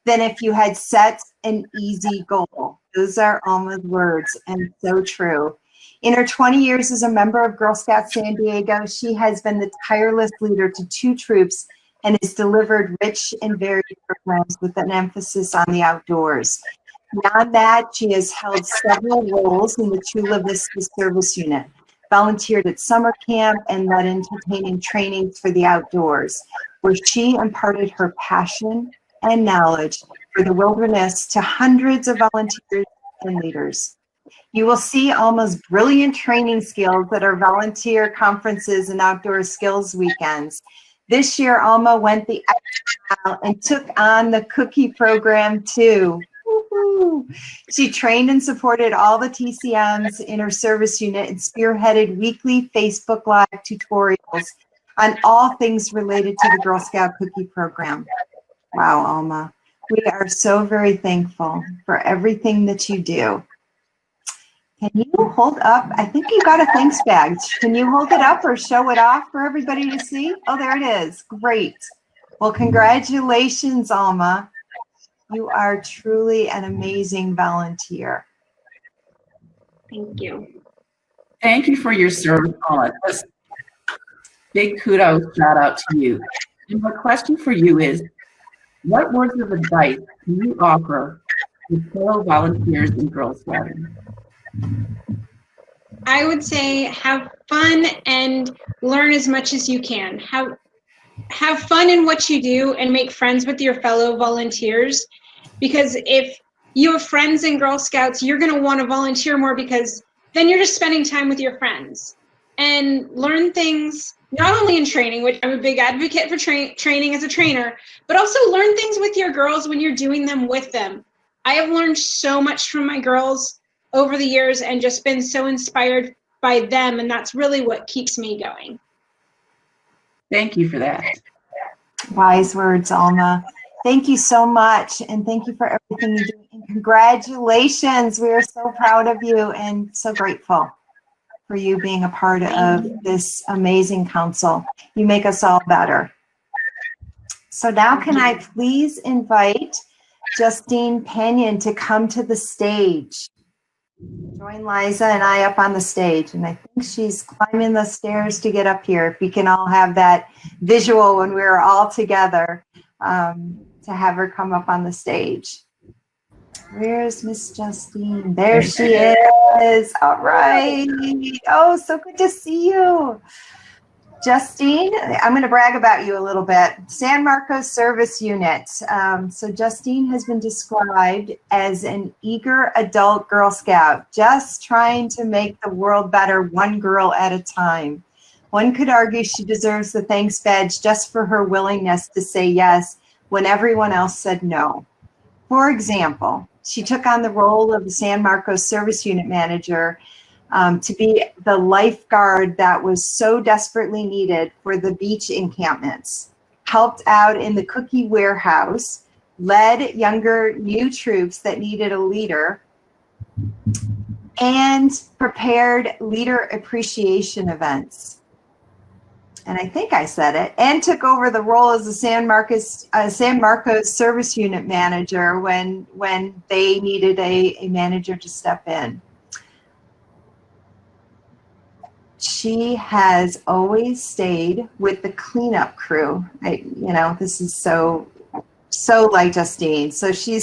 than if you had set an easy goal. Those are Alma's words, and so true. In her 20 years as a member of Girl Scouts San Diego, she has been the tireless leader to 2 troops and has delivered rich and varied programs with an emphasis on the outdoors. Beyond that, she has held several roles in the Chula Vista Service Unit, volunteered at summer camp, and led entertaining trainings for the outdoors, where she imparted her passion and knowledge for the wilderness to hundreds of volunteers and leaders. You will see Alma's brilliant training skills at our volunteer conferences and outdoor skills weekends. This year, Alma went the extra mile and took on the cookie program too. Woo-hoo. She trained and supported all the TCMs in her service unit and spearheaded weekly Facebook Live tutorials on all things related to the Girl Scout cookie program. Wow, Alma. We are so very thankful for everything that you do. Can you hold up? I think you got a thanks badge. Can you hold it up or show it off for everybody to see? Oh, there it is. Great. Well, congratulations, Alma. You are truly an amazing volunteer. Thank you. Thank you for your service, Alma. Just big kudos, shout out to you. And my question for you is, what words of advice can you offer to fellow volunteers in Girl Scouting? I would say have fun and learn as much as you can. Have fun in what you do and make friends with your fellow volunteers, because if you have friends in Girl Scouts, you're going to want to volunteer more, because then you're just spending time with your friends. And learn things not only in training, which I'm a big advocate for training as a trainer, but also learn things with your girls when you're doing them with them. I have learned so much from my girls over the years and just been so inspired by them, and that's really what keeps me going. Thank you for that. Wise words, Alma. Thank you so much, and thank you for everything you do. And congratulations. We are so proud of you and so grateful for you being a part of this amazing council. You make us all better. So now can I please invite Justine Panion to come to the stage. Join Liza and I up on the stage. And I think she's climbing the stairs to get up here. If we can all have that visual when we're all together, to have her come up on the stage. Where's Miss Justine? There she is. All right. Oh, so good to see you. Justine, I'm going to brag about you a little bit. San Marcos Service Unit. So Justine has been described as an eager adult Girl Scout, just trying to make the world better one girl at a time. One could argue she deserves the thanks badge just for her willingness to say yes when everyone else said no. For example, She took on the role of the San Marcos Service Unit Manager to be the lifeguard that was so desperately needed for the beach encampments, helped out in the cookie warehouse, led younger new troops that needed a leader, and prepared leader appreciation events. And I think I said it, and took over the role as the San Marcos Service Unit Manager when they needed a manager to step in. She has always stayed with the cleanup crew. This is so like Justine. So she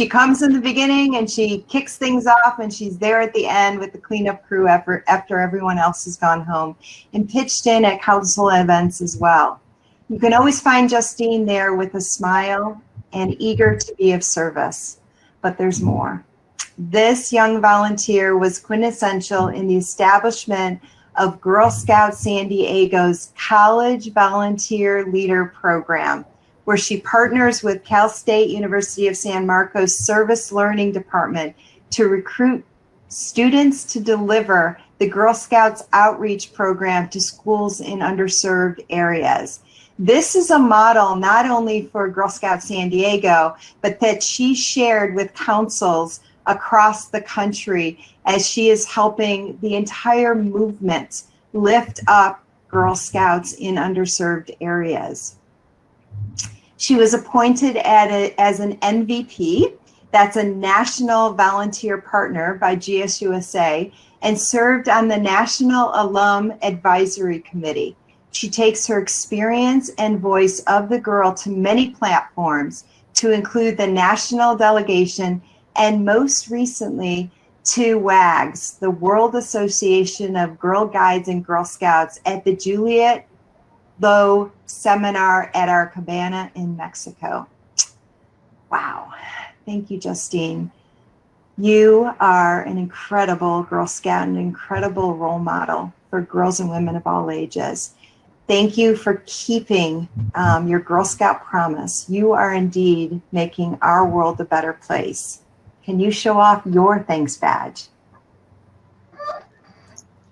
comes in the beginning and she kicks things off, and she's there at the end with the cleanup crew after everyone else has gone home, and pitched in at council events as well. You can always find Justine there with a smile and eager to be of service, but there's more. This young volunteer was quintessential in the establishment of Girl Scouts San Diego's College Volunteer Leader Program, where she partners with Cal State University of San Marcos Service Learning Department to recruit students to deliver the Girl Scouts outreach program to schools in underserved areas. This is a model not only for Girl Scouts San Diego, but that she shared with councils across the country as she is helping the entire movement lift up Girl Scouts in underserved areas. She was appointed as an MVP, that's a National Volunteer Partner by GSUSA, and served on the National Alum Advisory Committee. She takes her experience and voice of the girl to many platforms, to include the national delegation and most recently to WAGS, the World Association of Girl Guides and Girl Scouts, at the Juliet Low Seminar at our cabana in Mexico. Wow. Thank you, Justine. You are an incredible Girl Scout and an incredible role model for girls and women of all ages. Thank you for keeping your Girl Scout promise. You are indeed making our world a better place. Can you show off your thanks badge?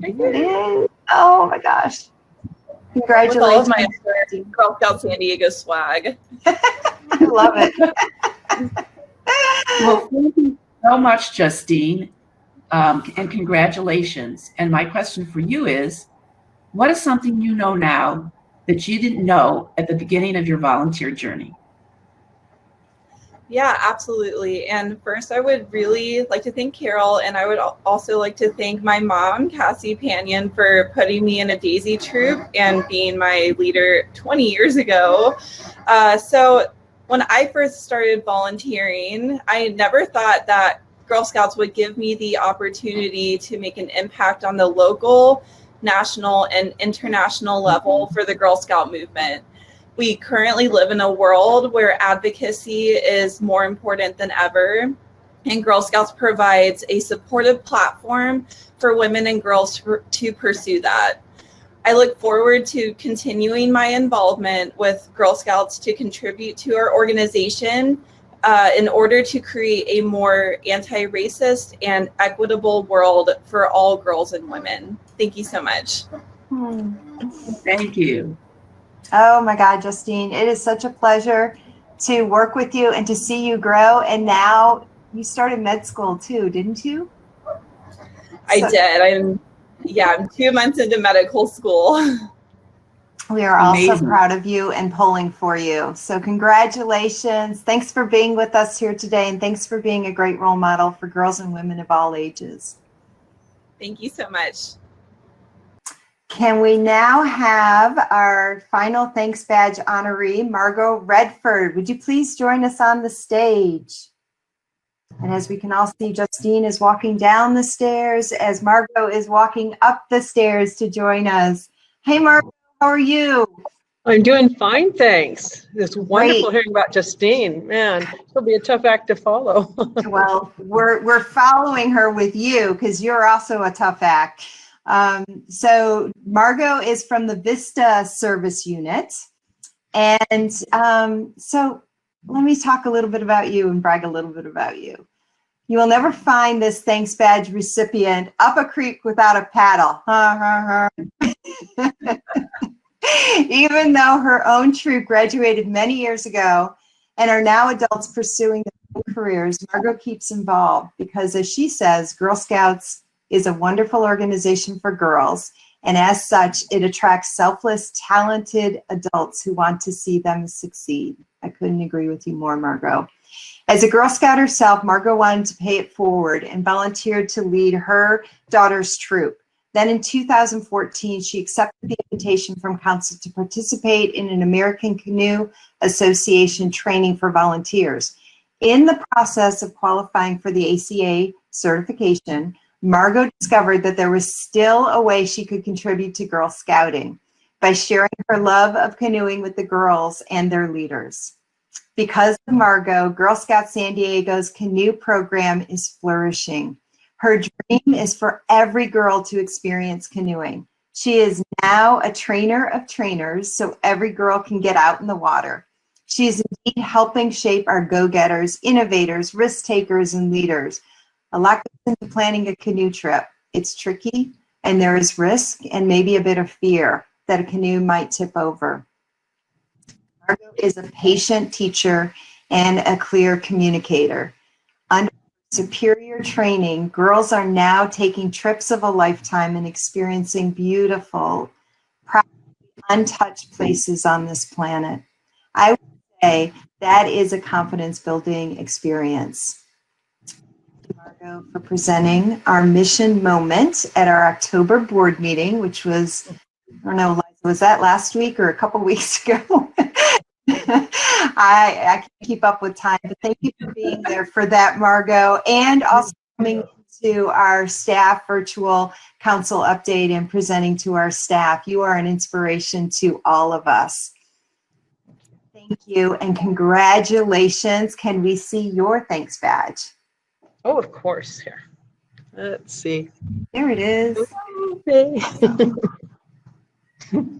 It is. Oh my gosh. Congratulations. With all of my Girl Scout San Diego swag. I love it. Well, thank you so much, Justine, and congratulations. And my question for you is, what is something you know now that you didn't know at the beginning of your volunteer journey? Yeah, absolutely. And first, I would really like to thank Carol, and I would also like to thank my mom, Cassie Panion, for putting me in a Daisy troop and being my leader 20 years ago. So when I first started volunteering, I never thought that Girl Scouts would give me the opportunity to make an impact on the local, national, and international level for the Girl Scout movement. We currently live in a world where advocacy is more important than ever, and Girl Scouts provides a supportive platform for women and girls to pursue that. I look forward to continuing my involvement with Girl Scouts to contribute to our organization in order to create a more anti-racist and equitable world for all girls and women. Thank you so much. Thank you. Oh my God, Justine, it is such a pleasure to work with you and to see you grow. And now you started med school too, didn't you? I did. I'm 2 months into medical school. We are also Amazing. proud of you and pulling for you. So congratulations. Thanks for being with us here today. And thanks for being a great role model for girls and women of all ages. Thank you so much. Can we now have our final thanks badge honoree, Margot Redford? Would you please join us on the stage? And as we can all see, Justine is walking down the stairs as Margot is walking up the stairs to join us. Hey, Margot, how are you? I'm doing fine, thanks. It's wonderful Great. hearing about Justine. Man, it'll be a tough act to follow. Well, we're following her with you because you're also a tough act. So Margot is from the Vista Service Unit. And so let me talk a little bit about you and brag a little bit about you. You will never find this thanks badge recipient up a creek without a paddle. Even though her own troop graduated many years ago and are now adults pursuing their own careers, Margot keeps involved because, as she says, Girl Scouts is a wonderful organization for girls, and as such, it attracts selfless, talented adults who want to see them succeed. I couldn't agree with you more, Margot. As a Girl Scout herself, Margot wanted to pay it forward and volunteered to lead her daughter's troop. Then in 2014, she accepted the invitation from council to participate in an American Canoe Association training for volunteers. In the process of qualifying for the ACA certification, Margot discovered that there was still a way she could contribute to Girl Scouting by sharing her love of canoeing with the girls and their leaders. Because of Margot, Girl Scout San Diego's canoe program is flourishing. Her dream is for every girl to experience canoeing. She is now a trainer of trainers, so every girl can get out in the water. She is indeed helping shape our go-getters, innovators, risk takers, and leaders. A lot goes into planning a canoe trip. It's tricky, and there is risk and maybe a bit of fear that a canoe might tip over. Margot is a patient teacher and a clear communicator. Under superior training, girls are now taking trips of a lifetime and experiencing beautiful, untouched places on this planet. I would say that is a confidence-building experience. Margot, for presenting our mission moment at our October board meeting, which was, I don't know, Liza, was that last week or a couple weeks ago? I can't keep up with time, but thank you for being there for that, Margot, and also coming to our staff virtual council update and presenting to our staff. You are an inspiration to all of us. Thank you and congratulations. Can we see your thanks badge? Oh, of course. Here. Let's see. There it is. Okay.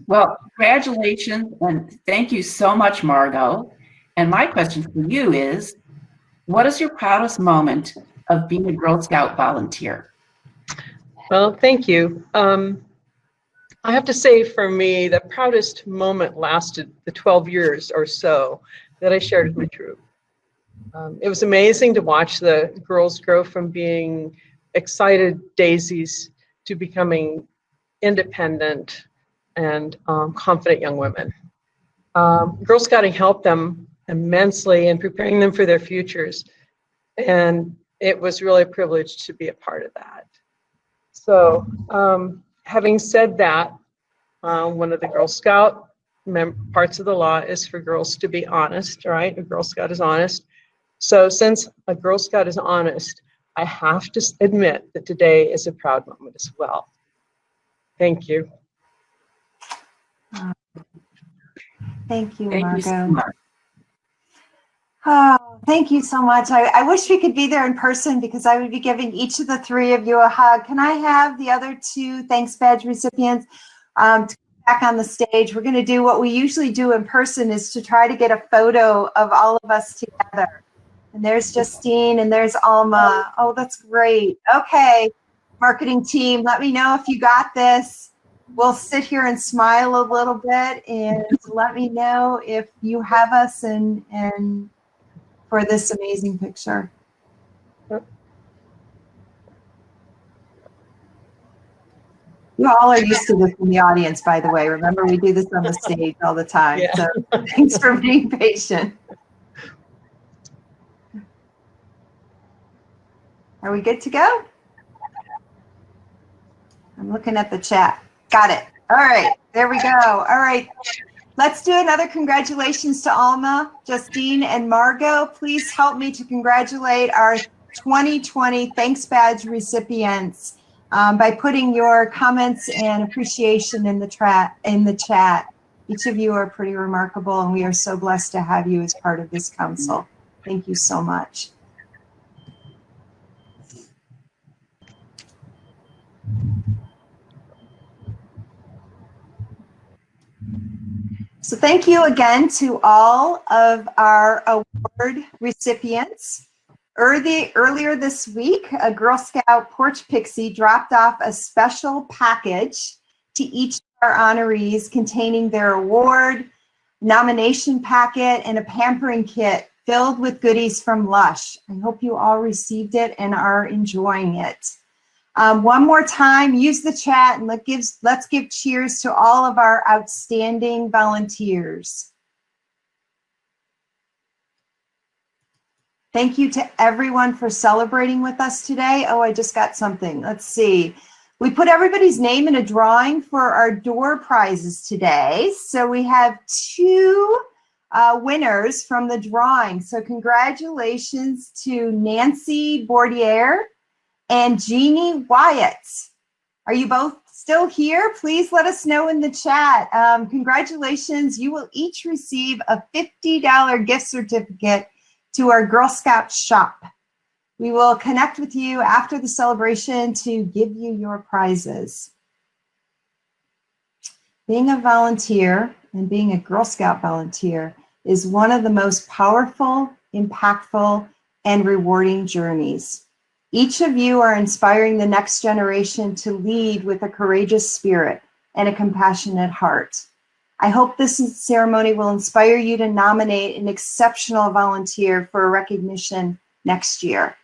Well, congratulations and thank you so much, Margot. And my question for you is, what is your proudest moment of being a Girl Scout volunteer? Well, thank you. I have to say for me, the proudest moment lasted the 12 years or so that I shared with my troop. It was amazing to watch the girls grow from being excited daisies to becoming independent and confident young women. Girl Scouting helped them immensely in preparing them for their futures. And it was really a privilege to be a part of that. So having said that, one of the Girl Scout parts of the law is for girls to be honest, right? A Girl Scout is honest. So since a Girl Scout is honest, I have to admit that today is a proud moment as well. Thank you. Thank you, Thank Margot. you so much. Oh, thank you so much. I wish we could be there in person because I would be giving each of the three of you a hug. Can I have the other two thanks badge recipients to come back on the stage? We're going to do what we usually do in person, is to try to get a photo of all of us together. And there's Justine and there's Alma. Oh, that's great. Okay, marketing team, let me know if you got this. We'll sit here and smile a little bit and let me know if you have us and for this amazing picture. You all are used to this in the audience, by the way. Remember, we do this on the stage all the time. Yeah. So thanks for being patient. Are we good to go? I'm looking at the chat. Got it. All right, there we go. All right, let's do another congratulations to Alma, Justine, and Margot. Please help me to congratulate our 2020 Thanks Badge recipients by putting your comments and appreciation in the chat. Each of you are pretty remarkable, and we are so blessed to have you as part of this council. Thank you so much. So thank you again to all of our award recipients. Earlier this week, a Girl Scout Porch Pixie dropped off a special package to each of our honorees containing their award, nomination packet, and a pampering kit filled with goodies from Lush. I hope you all received it and are enjoying it. One more time, use the chat and let's give cheers to all of our outstanding volunteers. Thank you to everyone for celebrating with us today. Oh, I just got something. Let's see. We put everybody's name in a drawing for our door prizes today. So we have two winners from the drawing. So congratulations to Nancy Bordier and Jeannie Wyatt. Are you both still here? Please let us know in the chat. Congratulations. You will each receive a $50 gift certificate to our Girl Scout shop. We will connect with you after the celebration to give you your prizes. Being a volunteer and being a Girl Scout volunteer is one of the most powerful, impactful, and rewarding journeys. Each of you are inspiring the next generation to lead with a courageous spirit and a compassionate heart. I hope this ceremony will inspire you to nominate an exceptional volunteer for a recognition next year.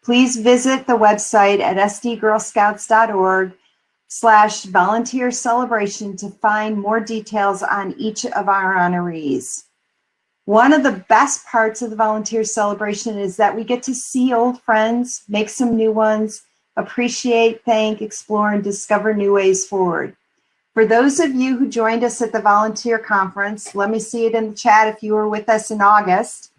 Please visit the website at sdgirlscouts.org/volunteer celebration to find more details on each of our honorees. One of the best parts of the volunteer celebration is that we get to see old friends, make some new ones, appreciate, thank, explore, and discover new ways forward. For those of you who joined us at the volunteer conference, let me see it in the chat if you were with us in August,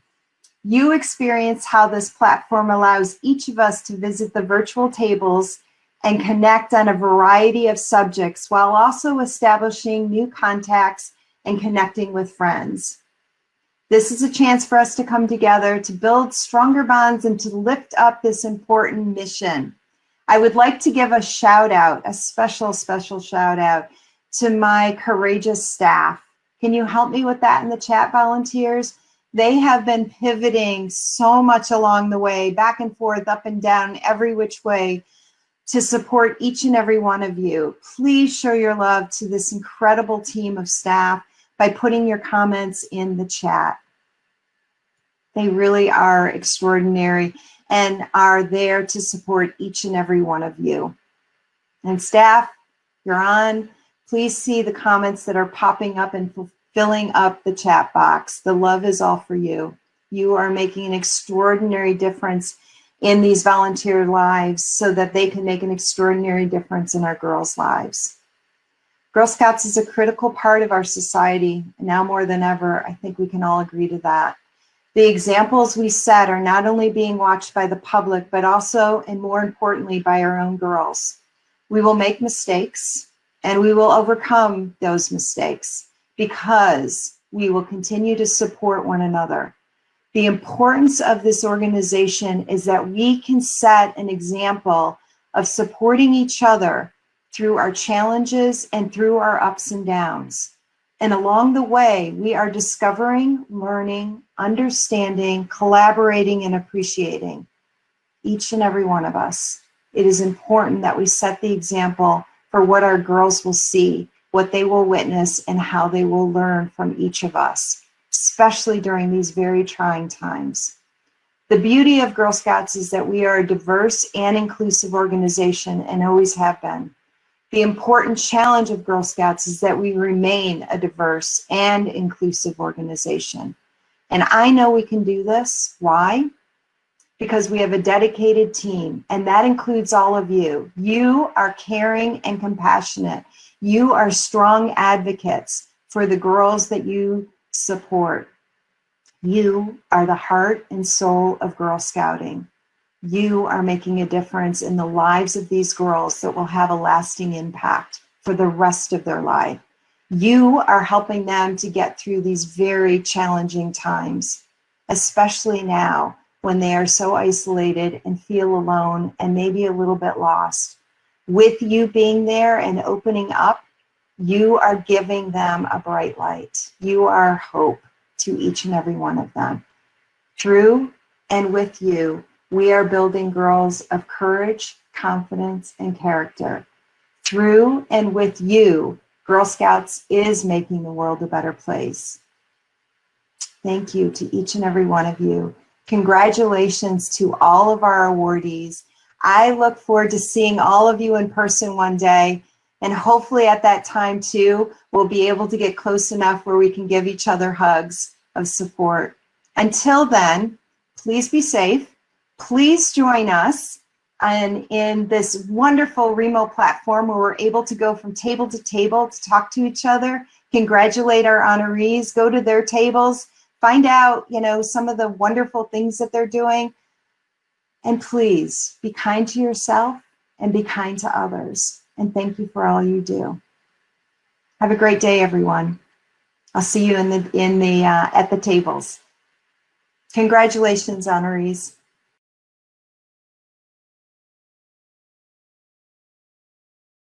you experienced how this platform allows each of us to visit the virtual tables and connect on a variety of subjects while also establishing new contacts and connecting with friends. This is a chance for us to come together to build stronger bonds and to lift up this important mission. I would like to give a shout out, a special shout out to my courageous staff. Can you help me with that in the chat, volunteers? They have been pivoting so much along the way, back and forth, up and down, every which way, to support each and every one of you. Please show your love to this incredible team of staff by putting your comments in the chat. They really are extraordinary and are there to support each and every one of you. And staff, you're on. Please see the comments that are popping up and filling up the chat box. The love is all for you. You are making an extraordinary difference in these volunteer lives so that they can make an extraordinary difference in our girls' lives. Girl Scouts is a critical part of our society. Now more than ever, I think we can all agree to that. The examples we set are not only being watched by the public, but also, and more importantly, by our own girls. We will make mistakes, and we will overcome those mistakes because we will continue to support one another. The importance of this organization is that we can set an example of supporting each other through our challenges and through our ups and downs. And along the way, we are discovering, learning, understanding, collaborating, and appreciating each and every one of us. It is important that we set the example for what our girls will see, what they will witness, and how they will learn from each of us, especially during these very trying times. The beauty of Girl Scouts is that we are a diverse and inclusive organization and always have been. The important challenge of Girl Scouts is that we remain a diverse and inclusive organization. And I know we can do this. Why? Because we have a dedicated team, and that includes all of you. You are caring and compassionate. You are strong advocates for the girls that you support. You are the heart and soul of Girl Scouting. You are making a difference in the lives of these girls that will have a lasting impact for the rest of their life. You are helping them to get through these very challenging times, especially now when they are so isolated and feel alone and maybe a little bit lost. With you being there and opening up, you are giving them a bright light. You are hope to each and every one of them. Through and with you, we are building girls of courage, confidence, and character. Through and with you, Girl Scouts is making the world a better place. Thank you to each and every one of you. Congratulations to all of our awardees. I look forward to seeing all of you in person one day, and hopefully at that time too, we'll be able to get close enough where we can give each other hugs of support. Until then, please be safe. Please join us in this wonderful remote platform where we're able to go from table to table to talk to each other, congratulate our honorees, go to their tables, find out, some of the wonderful things that they're doing. And please be kind to yourself and be kind to others. And thank you for all you do. Have a great day, everyone. I'll see you at the tables. Congratulations, honorees.